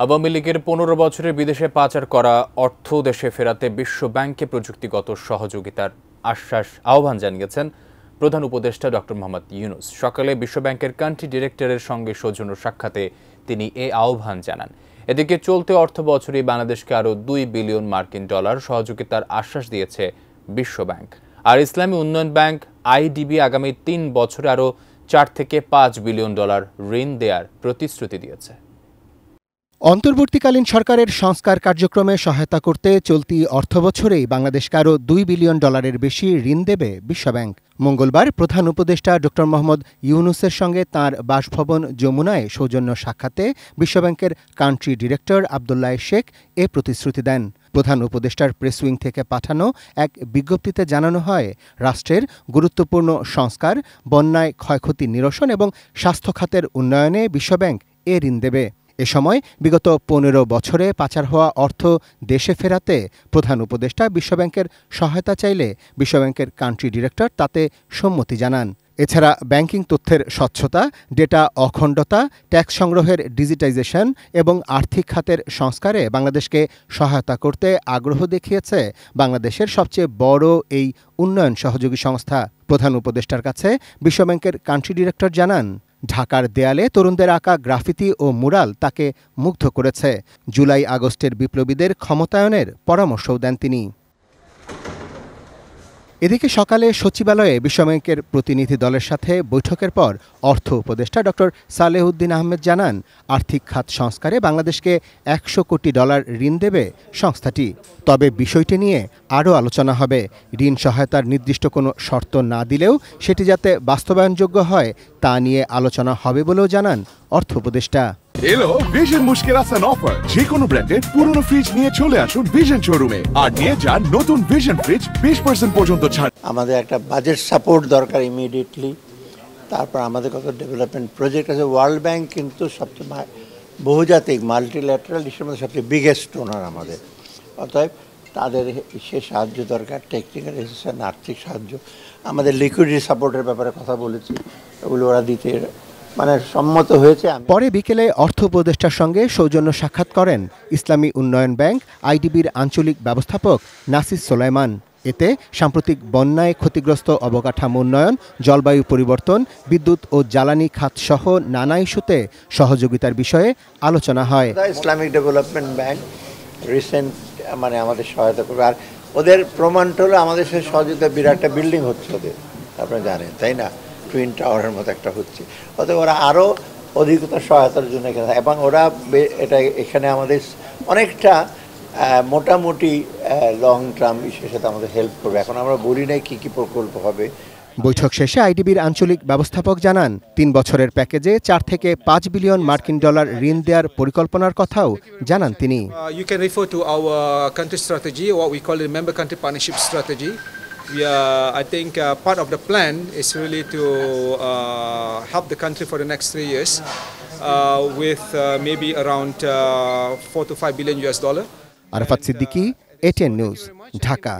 আওয়ামী লীগের ১৫ বছরের বিদেশে পাচার করা অর্থ দেশে ফেরাতে বিশ্ব ব্যাংকে প্রযুক্তিগত সহযোগিতার আহ্বান জানিয়েছেন প্রধান উপদেষ্টা ডক্টর মোহাম্মদ ইউনূস। সকালে বিশ্ব ব্যাংকের কান্ট্রি ডিরেক্টরের সঙ্গে সৌজন্য সাক্ষাতে তিনি এই আহ্বান জানান। এদিকে চলতি অর্থ বছরে বাংলাদেশকে আরও $2 বিলিয়ন সহযোগিতার আশ্বাস দিয়েছে বিশ্ব ব্যাংক। আর ইসলামী উন্নয়ন ব্যাংক আইডিবি আগামী 3 বছরে আরও $4 থেকে $5 বিলিয়ন ঋণ দেওয়ার প্রতিশ্রুতি দিয়েছে। অন্তর্বর্তীকালীন সরকারের সংস্কার কার্যক্রমে সহায়তা করতে চলতি অর্থবছরেই বাংলাদেশকে আরও $2 বিলিয়ন বেশি ঋণ দেবে বিশ্বব্যাংক। মঙ্গলবার প্রধান উপদেষ্টা ডক্টর মোহাম্মদ ইউনূসের সঙ্গে তাঁর বাসভবন যমুনায় সৌজন্য সাক্ষাতে বিশ্বব্যাংকের কান্ট্রি ডিরেক্টর আব্দুল্লাহ শেখ এ প্রতিশ্রুতি দেন। প্রধান উপদেষ্টার প্রেস উইং থেকে পাঠানো এক বিজ্ঞপ্তিতে জানানো হয়, রাষ্ট্রের গুরুত্বপূর্ণ সংস্কার, বন্যায় ক্ষয়ক্ষতি নিরসন এবং স্বাস্থ্য খাতের উন্নয়নে বিশ্বব্যাংক এ ঋণ দেবে। এ সময় বিগত 15 বছরে পাচার হওয়া অর্থ দেশে ফেরাতে প্রধান উপদেষ্টা বিশ্বব্যাংকের সহায়তা চাইলে বিশ্বব্যাংকের কান্ট্রি ডিরেক্টর তাতে সম্মতি জানান। এছাড়া ব্যাংকিং তথ্যের স্বচ্ছতা, ডেটা অখণ্ডতা, ট্যাক্স সংগ্রহের ডিজিটাইজেশন এবং আর্থিক খাতের সংস্কারে বাংলাদেশকে সহায়তা করতে আগ্রহ দেখিয়েছে বাংলাদেশের সবচেয়ে বড় এই উন্নয়ন সহযোগী সংস্থা। প্রধান উপদেষ্টার কাছে বিশ্বব্যাংকের কান্ট্রি ডিরেক্টর জানান, ঢাকার দেয়ালে তরুণদের আঁকা গ্রাফিতি ও মুরাল তাকে মুগ্ধ করেছে। জুলাই আগস্টের বিপ্লবীদের ক্ষমতায়নের পরামর্শও দেন তিনি। এদিকে সকালে সচিবালয়ে বিশ্বব্যাংকের প্রতিনিধি দলের সাথে বৈঠকের পর অর্থ উপদেষ্টা ডক্টর সালেহউদ্দিন আহমেদ জানান, আর্থিক খাত সংস্কারে বাংলাদেশকে $100 কোটি ঋণ দেবে সংস্থাটি। তবে বিষয়টি নিয়ে আরও আলোচনা হবে। ঋণ সহায়তার নির্দিষ্ট কোনো শর্ত না দিলেও সেটি যাতে বাস্তবায়নযোগ্য হয় তা নিয়ে আলোচনা হবে বলেও জানান অর্থ উপদেষ্টা। এলো ভিশন মুশকিল আসান অফার। যে কোনো ব্র্যান্ডের পুরনো ফ্রিজ নিয়ে চলে আসুন ভিশন শোরুমে আর নিয়ে যান নতুন ভিশন ফ্রিজ 20% পর্যন্ত ছাড়। আমাদের একটা বাজেট সাপোর্ট দরকার ইমিডিয়েটলি। তারপর আমাদের কত ডেভেলপমেন্ট প্রজেক্ট আছে। ওয়ার্ল্ড ব্যাংক কিন্তু সবচেয়ে বহুজাতিক মাল্টিল্যাটারাল ইস্যুর মধ্যে সবচেয়ে বিগেস্ট ডোনার আমাদের। অতএব তাদের সে সাহায্য দরকার, টেকনিক্যাল অ্যাসিস্ট্যান্স, আর্থিক সাহায্য। আমাদের লিকুইডিটি সাপোর্টের ব্যাপারে কথা বলেছি, ওগুলো ওরা দিতে সম্মত হয়েছে। পরে বিকেলে অর্থ উপদেষ্টার সঙ্গে সৌজন্য সাক্ষাৎ করেন ইসলামী উন্নয়ন ব্যাংক আইডিবির আঞ্চলিক ব্যবস্থাপক নাসির সোলাইমান। এতে সাম্প্রতিক বন্যায় ক্ষতিগ্রস্ত অবকাঠামো উন্নয়ন, জলবায়ু পরিবর্তন, বিদ্যুৎ ও জ্বালানি খাত সহ নানা ইস্যুতে সহযোগিতার বিষয়ে আলোচনা হয়। ইসলামিক ডেভেলপমেন্ট ব্যাংক রিসেন্ট আমাদের সহায়তা করবে। আর ওদের প্রমাণটা হলো আমাদের সাথে সহযোগিতা বিরাট একটা বিল্ডিং হচ্ছে ওদের, আপনারা জানেন তাই না, টুইন টাওয়ারের মতো একটা হচ্ছে। অতএব ওরা আরও অধিকতর সহায়তার জন্য এখানে, এবং ওরা এখানে আমাদের অনেকটা মোটামুটি লং টার্ম ইস্যুর সাথে আমাদের হেল্প করবে। এখন আমরা বলি নাই কী কী প্রকল্প হবে। বৈঠক শেষে আইডিবির আঞ্চলিক ব্যবস্থাপক জানান, 3 বছরের প্যাকেজে $4 থেকে $5 বিলিয়ন ঋণ দেওয়ার পরিকল্পনার কথাও জানান তিনি। You can refer to our country strategy, what we call the member country partnership strategy. I think part of the plan is really to help the country for the next 3 years with maybe around $4 to $5 billion. Arafat Siddiqui, ATN news, Dhaka.